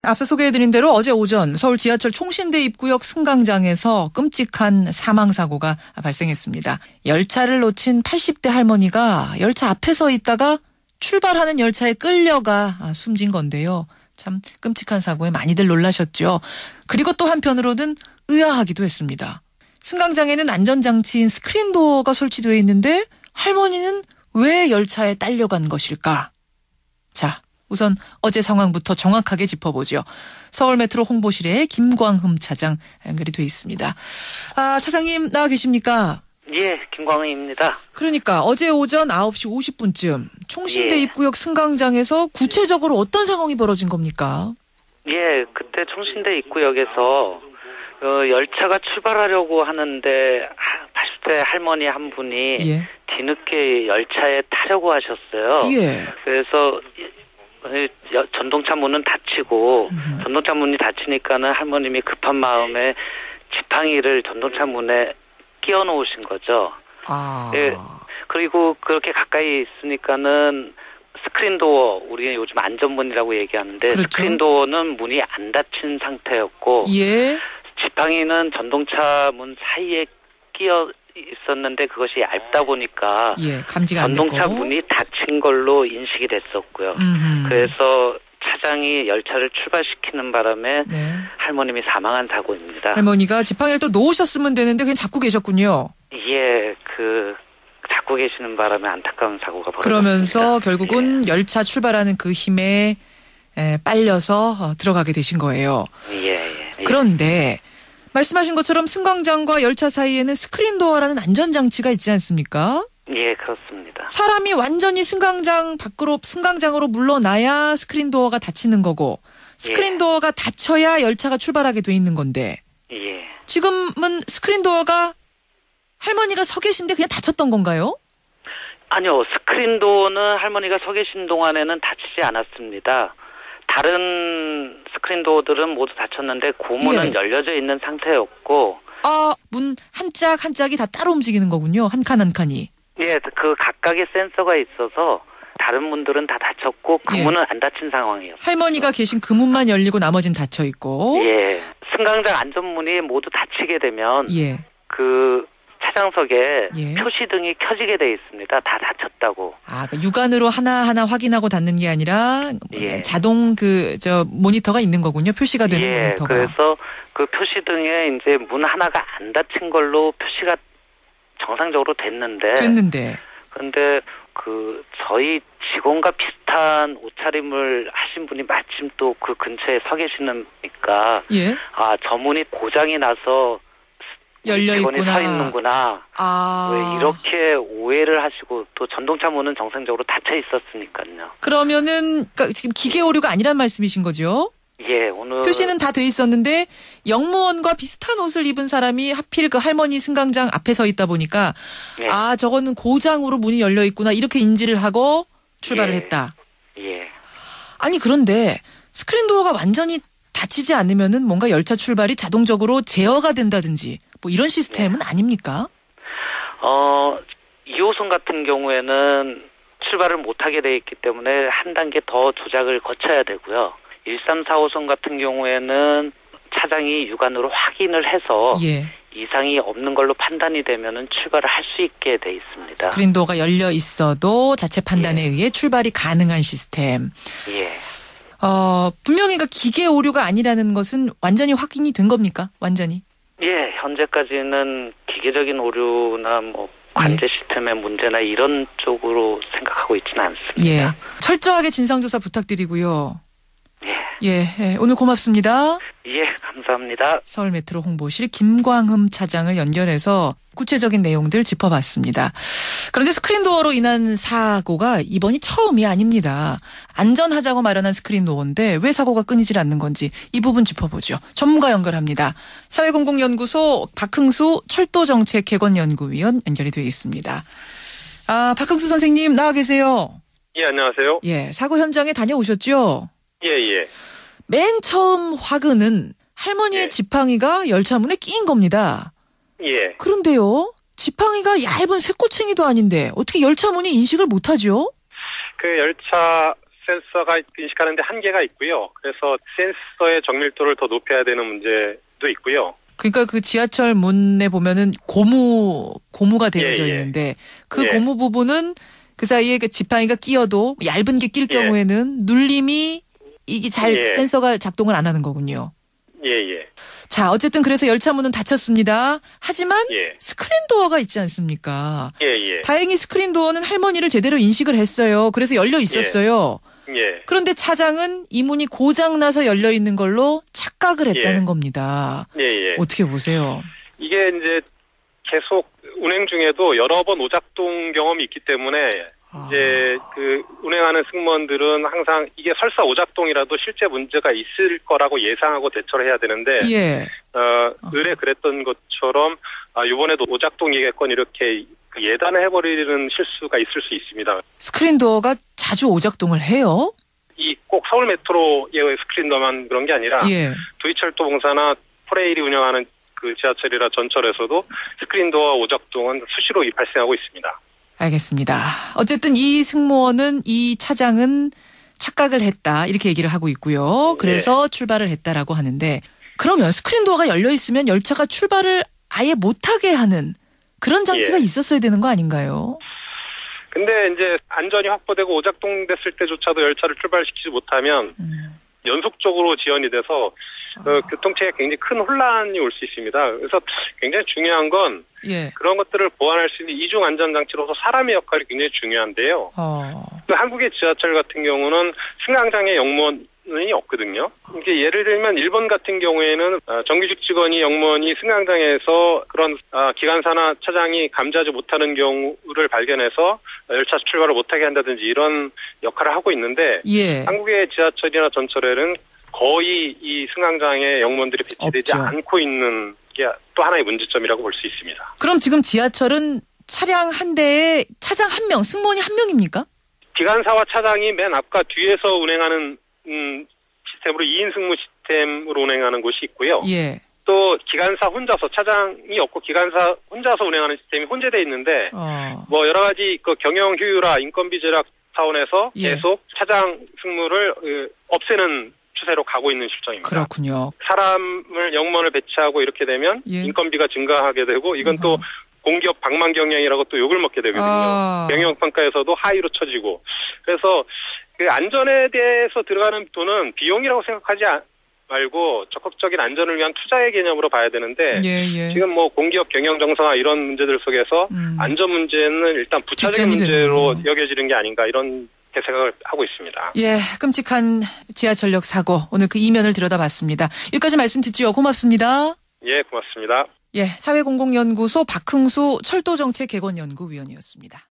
앞서 소개해드린 대로 어제 오전 서울 지하철 총신대 입구역 승강장에서 끔찍한 사망사고가 발생했습니다. 열차를 놓친 80대 할머니가 열차 앞에 서 있다가 출발하는 열차에 끌려가 숨진 건데요. 참 끔찍한 사고에 많이들 놀라셨죠. 그리고 또 한편으로는 의아하기도 했습니다. 승강장에는 안전장치인 스크린도어가 설치되어 있는데 할머니는 왜 열차에 딸려간 것일까? 자, 우선 어제 상황부터 정확하게 짚어보죠. 서울메트로 홍보실에 김광흠 차장 연결이 돼 있습니다. 차장님 나와 계십니까? 예, 김광흠입니다. 그러니까 어제 오전 9시 50분쯤 총신대 입구역 승강장에서 구체적으로 어떤 상황이 벌어진 겁니까? 예, 그때 총신대 입구역에서 열차가 출발하려고 하는데 80대 할머니 한 분이 뒤늦게 열차에 타려고 하셨어요. 예. 그래서 전동차 문은 닫히고 전동차 문이 닫히니까는 할머님이 급한 마음에 지팡이를 전동차 문에 끼워 놓으신 거죠. 예, 그리고 그렇게 가까이 있으니까는 스크린도어, 우리는 요즘 안전문이라고 얘기하는데 그렇죠. 스크린도어는 문이 안 닫힌 상태였고 예. 지팡이는 전동차 문 사이에 끼어 있었는데 그것이 얇다 보니까 감지가 안 전동차 됐고. 문이 닫힌 걸로 인식이 됐었고요. 그래서 차장이 열차를 출발시키는 바람에 할머님이 사망한 사고입니다. 할머니가 지팡이를 또 놓으셨으면 되는데 그냥 잡고 계셨군요. 예, 잡고 계시는 바람에 안타까운 사고가 벌어졌습니다. 그러면서 결국은 열차 출발하는 그 힘에 빨려서 들어가게 되신 거예요. 예. 그런데 말씀하신 것처럼 승강장과 열차 사이에는 스크린도어라는 안전장치가 있지 않습니까? 예, 그렇습니다. 사람이 완전히 승강장으로 물러나야 스크린도어가 닫히는 거고 스크린도어가 닫혀야 열차가 출발하게 돼 있는 건데 지금은 스크린도어가 할머니가 서 계신데 그냥 닫혔던 건가요? 아니요. 스크린도어는 할머니가 서 계신 동안에는 닫히지 않았습니다. 다른 스크린도어들은 모두 닫혔는데 고문은 열려져 있는 상태였고 문 한 짝 한 짝이 다 따로 움직이는 거군요. 한 칸 한 칸이. 예, 그 각각의 센서가 있어서 다른 문들은 다 닫혔고 그 문은 안 닫힌 상황이었어요. 할머니가 계신 그 문만 열리고 나머지는 닫혀 있고. 예. 승강장 안전문이 모두 닫히게 되면 그 차장석에 표시등이 켜지게 돼 있습니다. 다 닫혔다고. 그러니까 육안으로 하나하나 확인하고 닫는 게 아니라 자동 모니터가 있는 거군요. 표시가 되는 모니터가. 그래서 그 표시등에 이제 문 하나가 안 닫힌 걸로 표시가 정상적으로 됐는데. 그런데 저희 직원과 비슷한 옷차림을 하신 분이 마침 또 그 근처에 서 계시니까 저 문이 고장이 나서 직원이 서 있는구나. 왜 이렇게 오해를 하시고 또 전동차 문은 정상적으로 닫혀 있었으니까요. 그러면은 지금 기계 오류가 아니란 말씀이신 거죠? 예, 오늘 표시는 다 돼 있었는데 영무원과 비슷한 옷을 입은 사람이 하필 그 할머니 승강장 앞에 서 있다 보니까 저거는 고장으로 문이 열려 있구나 이렇게 인지를 하고 출발을 했다. 아니 그런데 스크린도어가 완전히 닫히지 않으면은 뭔가 열차 출발이 자동적으로 제어가 된다든지 뭐 이런 시스템은 아닙니까? 2호선 같은 경우에는 출발을 못하게 돼 있기 때문에 한 단계 더 조작을 거쳐야 되고요. 1, 3, 4호선 같은 경우에는 차장이 육안으로 확인을 해서 이상이 없는 걸로 판단이 되면은 출발을 할 수 있게 돼 있습니다. 스크린도어가 열려 있어도 자체 판단에 의해 출발이 가능한 시스템. 분명히 기계 오류가 아니라는 것은 완전히 확인이 된 겁니까? 완전히? 예, 현재까지는 기계적인 오류나 관제 시스템의 문제나 이런 쪽으로 생각하고 있지는 않습니다. 철저하게 진상조사 부탁드리고요. 오늘 고맙습니다. 감사합니다. 서울메트로 홍보실 김광흠 차장을 연결해서 구체적인 내용들 짚어봤습니다. 그런데 스크린도어로 인한 사고가 이번이 처음이 아닙니다. 안전하자고 마련한 스크린도어인데 왜 사고가 끊이질 않는 건지 이 부분 짚어보죠. 전문가 연결합니다. 사회공공연구소 박흥수 철도정책개건연구위원 연결이 되어 있습니다. 박흥수 선생님 나와 계세요. 예, 안녕하세요. 사고 현장에 다녀오셨죠? 맨 처음 화근은 할머니의 지팡이가 열차문에 끼인 겁니다. 그런데요, 지팡이가 얇은 쇠꼬챙이도 아닌데 어떻게 열차문이 인식을 못하죠? 그 열차 센서가 인식하는데 한계가 있고요. 그래서 센서의 정밀도를 더 높여야 되는 문제도 있고요. 그러니까 그 지하철 문에 보면은 고무가 되어져 있는데 그 고무 부분은 그 사이에 그 지팡이가 끼어도 얇은 게 낄 경우에는 눌림이 이게 잘 센서가 작동을 안 하는 거군요. 자, 어쨌든 그래서 열차 문은 닫혔습니다. 하지만 스크린 도어가 있지 않습니까? 다행히 스크린 도어는 할머니를 제대로 인식을 했어요. 그래서 열려 있었어요. 그런데 차장은 이 문이 고장나서 열려 있는 걸로 착각을 했다는 겁니다. 어떻게 보세요? 이게 이제 계속 운행 중에도 여러 번 오작동 경험이 있기 때문에 이제 그 운행하는 승무원들은 항상 이게 설사 오작동이라도 실제 문제가 있을 거라고 예상하고 대처를 해야 되는데 의뢰 그랬던 것처럼 이번에도 오작동이겠건 이렇게 예단을 해버리는 실수가 있을 수 있습니다. 스크린 도어가 자주 오작동을 해요? 이 꼭 서울 메트로의 스크린 도어만 그런 게 아니라 도이철도공사나 포레일이 운영하는 그 지하철이나 전철에서도 스크린 도어 오작동은 수시로 발생하고 있습니다. 알겠습니다. 어쨌든 이 승무원은 이 차장은 착각을 했다 이렇게 얘기를 하고 있고요. 그래서 출발을 했다라고 하는데 그러면 스크린 도어가 열려 있으면 열차가 출발을 아예 못하게 하는 그런 장치가 있었어야 되는 거 아닌가요? 근데 이제 안전이 확보되고 오작동됐을 때조차도 열차를 출발시키지 못하면 연속적으로 지연이 돼서 교통체계에 굉장히 큰 혼란이 올 수 있습니다. 그래서 굉장히 중요한 건 그런 것들을 보완할 수 있는 이중 안전장치로서 사람의 역할이 굉장히 중요한데요. 한국의 지하철 같은 경우는 승강장에 영무원이 없거든요. 이게 예를 들면 일본 같은 경우에는 정규직 직원이 영무원이 승강장에서 그런 기관사나 차장이 감지하지 못하는 경우를 발견해서 열차 출발을 못하게 한다든지 이런 역할을 하고 있는데 한국의 지하철이나 전철에는 거의 이 승강장에 영무원들이 배치되지 않고 있는 게 또 하나의 문제점이라고 볼 수 있습니다. 그럼 지금 지하철은 차량 한 대에 차장 한 명, 승무원이 한 명입니까? 기관사와 차장이 맨 앞과 뒤에서 운행하는 시스템으로 2인 승무 시스템으로 운행하는 곳이 있고요. 또 기관사 혼자서 차장이 없고 기관사 혼자서 운행하는 시스템이 혼재되어 있는데 뭐 여러 가지 그 경영 효율화, 인건비 절약 차원에서 계속 차장 승무를 없애는 추세로 가고 있는 실정입니다. 그렇군요. 사람을 영무원을 배치하고 이렇게 되면 인건비가 증가하게 되고 이건 또 공기업 방망 경영이라고 또 욕을 먹게 되거든요. 경영평가에서도 하위로 쳐지고 그래서 그 안전에 대해서 들어가는 돈은 비용이라고 생각하지 말고 적극적인 안전을 위한 투자의 개념으로 봐야 되는데 지금 뭐 공기업 경영 정상화 이런 문제들 속에서 안전 문제는 일단 부차적인 문제로 여겨지는 게 아닌가 이런 생각을 하고 있습니다. 끔찍한 지하철역 사고 오늘 그 이면을 들여다봤습니다. 여기까지 말씀 듣지요. 고맙습니다. 고맙습니다. 사회공공연구소 박흥수 철도정책개선연구위원이었습니다.